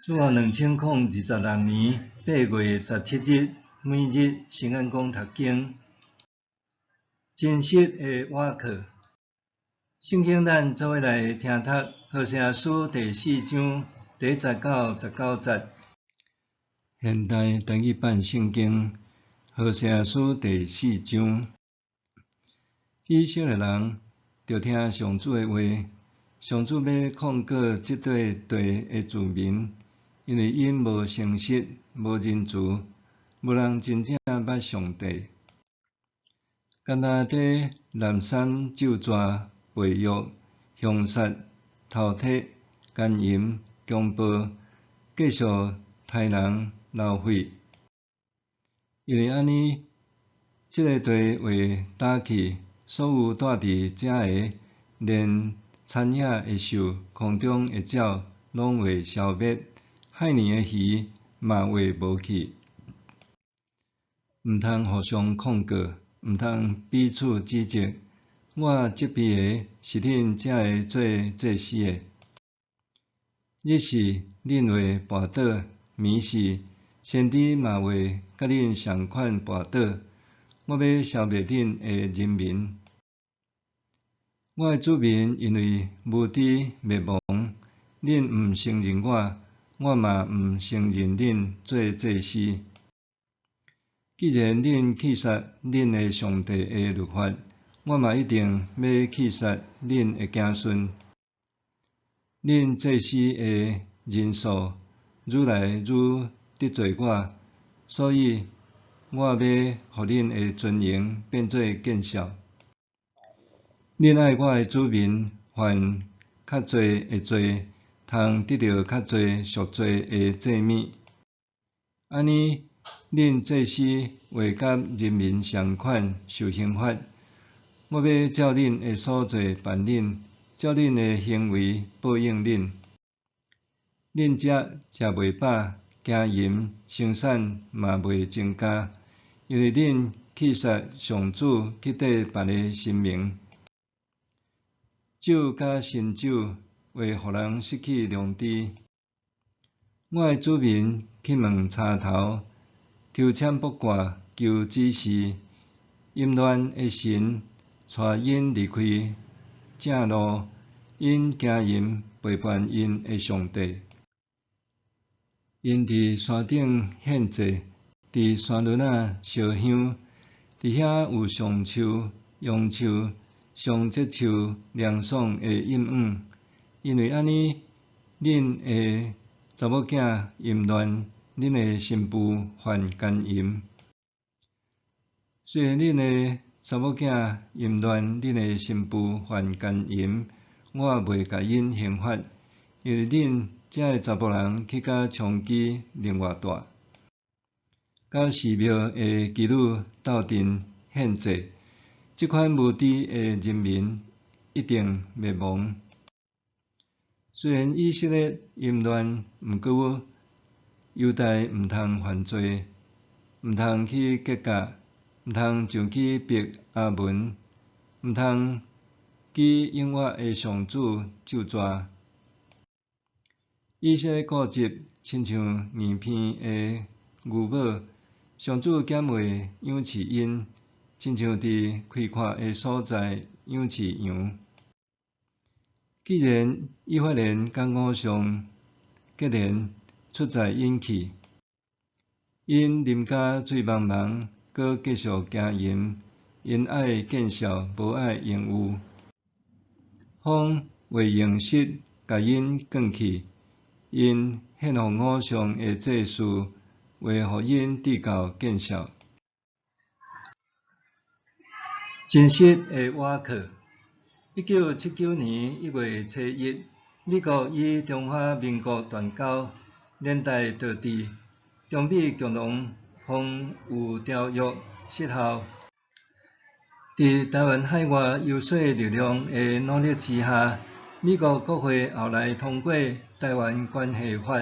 自2026年8月17日，每日圣安宫读经，真实的瓦课。圣经咱做伙来听读何西阿书第4章第19、19节。现代单语版圣经何西阿书第4章。以色列人着听上主的话，上主要控告即对地的子民，因为因无诚实、无仁慈，无人真正捌上帝。迦南地滥杀咒詛、背约、凶杀、偷窃、奸淫、强暴，继续杀人流血。因为安尼，即个地会打去，所有住伫遮的，连田野会兽、空中的鸟，拢会消灭；海里的鱼嘛会无去。毋通互相控告，毋通彼此指责。我责备的是恁遮个做祭司的。日是恁会跋倒，暝是先知嘛会甲恁相款跋倒。我要消灭恁的人民。我的子民因为无知灭亡，恁毋承认我，我嘛毋承认恁做祭司。既然恁弃杀恁的上帝的律法，我嘛一定要弃杀恁的子孙。恁祭司的人数愈来愈得罪我，所以我要互恁的尊荣变做见笑。恁爱我的子民犯较侪的罪，通得到较侪赎罪的祭物。安尼，恁祭司会甲人民相款受刑罚。我要照恁的所做办恁，照恁的行为报应恁。恁食袂饱，惊淫生产嘛袂增加，因为恁弃杀上主，去缀别个神明。酒甲新酒会互人失去良知。我的子民去问柴头，抽签卜卦求指示，淫乱的神带因离开正路，因行淫背叛因的上帝。因伫山顶献祭，伫山峦仔烧香，伫遐有上树、杨树、上结树、凉爽的荫影。因为安尼，恁的查某囝淫乱，恁的新妇犯奸淫。虽然恁的查某囝淫乱，恁的新妇犯奸淫，我袂甲因刑罚，因为恁遮的查甫人去甲娼妓另外住，甲寺庙的妓女斗阵献祭，即款无知的人民一定灭亡。虽然以色列淫乱，毋过犹大毋通犯罪，毋通去结嫁，毋通上去逼阿门，毋通记永远的上主咒詛。以色列固执，亲像硬片的牛母，上主减话养饲因，亲像伫开阔的所在养饲羊。既然以法莲甲偶像结连出在因去，因啉甲醉茫茫，搁继续行淫，因爱见笑，无爱用有。风会用湿，甲因卷去，因献互偶像的祭祀，会互因直到见笑。真实的瓦课。1979年1月初1，美国与中华民国断交，连带导致中美共同防御条约失效。伫台湾海外游说力量的努力之下，美国国会后来通过《台湾关系法》，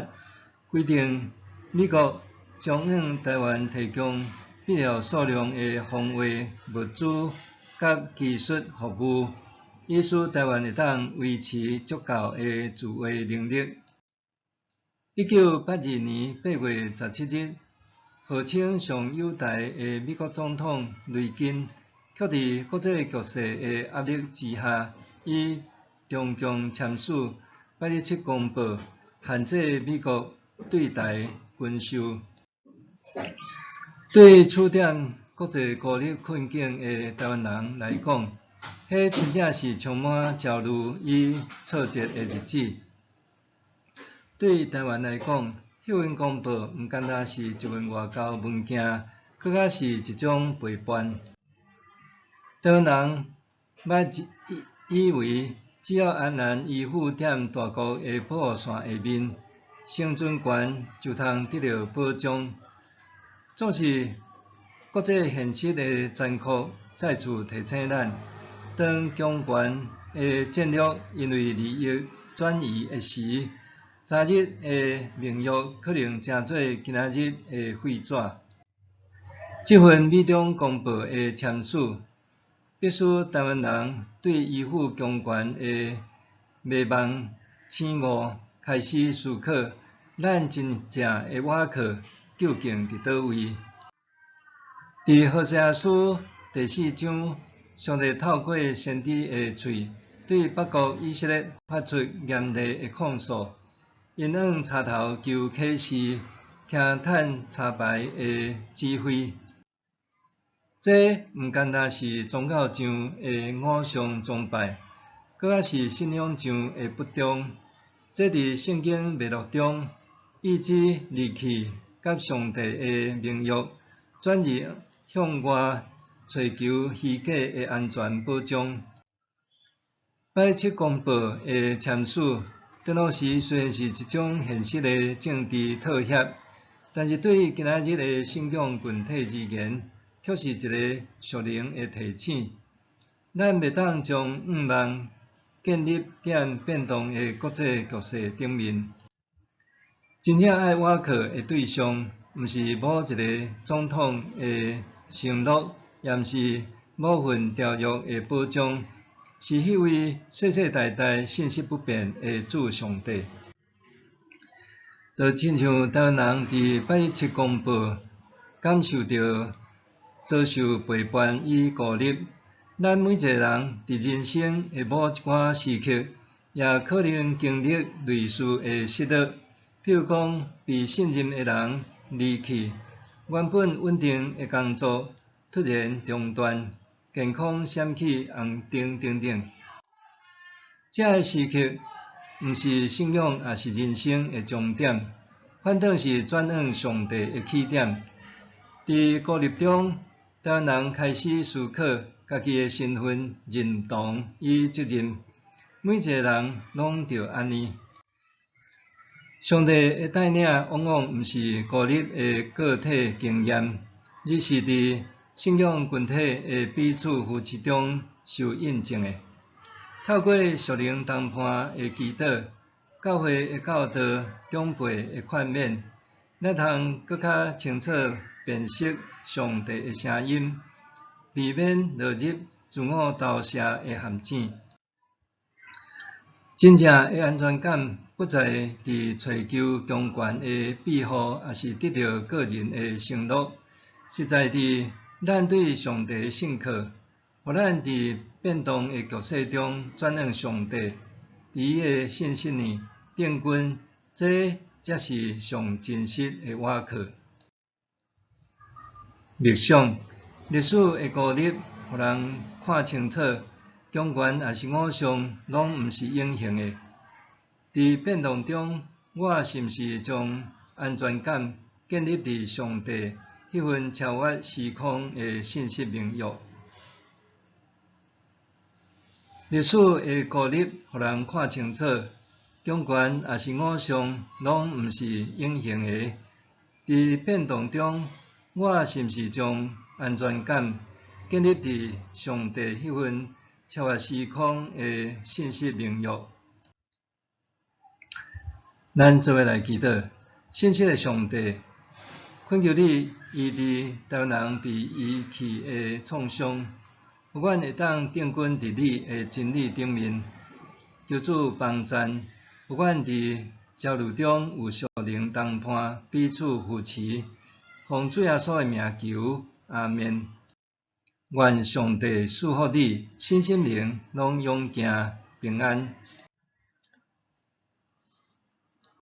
规定美国将向台湾提供必要数量的防卫物资甲技术服务，以使台湾会当维持足够的自卫能力。1982年8月17日，号称上友台的美国总统雷根，却伫国际局势的压力之下，以中共签署817公报，限制美国对台军售。对处在国际孤立困境的台湾人来讲，迄真正是充满焦虑与挫折的日子。对台湾来讲，迄份公报毋单单是一份外交文件，更加是一种陪伴。台湾人捌以为只要安然依附踮大国的保护线下面，生存权就通得到保障。总是国际现实的残酷再次提醒咱，当强权的战略因为利益转移的时，昨日的名誉可能成做今仔日的废纸。这份美中公报的签署，必须台湾人对依附强权的迷茫醒悟开始思考，咱真正的倚靠究竟伫倒位？伫何西阿书第4章，上帝透过先知的嘴，对北国以色列发出严厉的控诉，因往插头求启示，听趁插牌的指挥。这毋单单是宗教上的偶像崇拜，搁较是信仰上的不忠。这伫圣经脉络中，意指离弃甲上帝的名誉，转而向外追求虚假的安全保障。817公报的签署，顶落时虽然是一种现实的政治妥协，但是对于今仔日的信仰群体而言，却是一个属灵的提醒。咱袂当将望建立踮变动的国际局势顶面。真正爱倚靠的对象，毋是某一个总统的承诺，也毋是某份条约的保障，是迄位世世代代信息不变的主上帝。就亲像台湾人伫817公报感受到遭受陪伴与鼓励，咱每一个人伫人生的某一寡时刻，也可能经历类似的失落，譬如讲被信任的人离去，原本稳定的工作突然中断，健康闪起红灯等等。这个时刻，毋是信仰，也是人生的终点，反倒是转向上帝的起点。伫孤立中，台湾人开始思考家己的身份认同与责任，每一个人拢着安尼。上帝的带领往往毋是孤立的个体经验，而是伫信仰群体的彼此扶持中受印证的。透过属灵谈判的祈祷、教会的教导、长辈的劝勉，咱通更较清楚辨识上帝的声音，避免落入自我投射的陷阱。真正的安全感不在伫追求强权的庇护，也是得到个人的承诺，实在伫咱对上帝的信靠，互咱伫变动的局势中转向上帝，伫伊的信息里定根，这才是上真实的倚靠。默想，历史的孤立，互人看清楚，强权也是偶像，拢毋是永恒的。伫变动中，我是毋是将安全感建立伫上帝迄份超越时空的信息名誉？历史的孤立，互人看清楚，强权也是偶像，拢毋是永恒的。伫变动中，我是毋是将安全感建立伫上帝迄份超越时空的信息名誉？咱做伙来祈祷，信息的上帝，恳求你医治台湾人被遗弃的创伤，互阮会当定根伫你的真理顶面，求主帮助，互阮伫焦虑中有灵同伴，彼此扶持，奉主耶稣的名求，阿们。愿上帝赐福你，身心灵拢永行平安。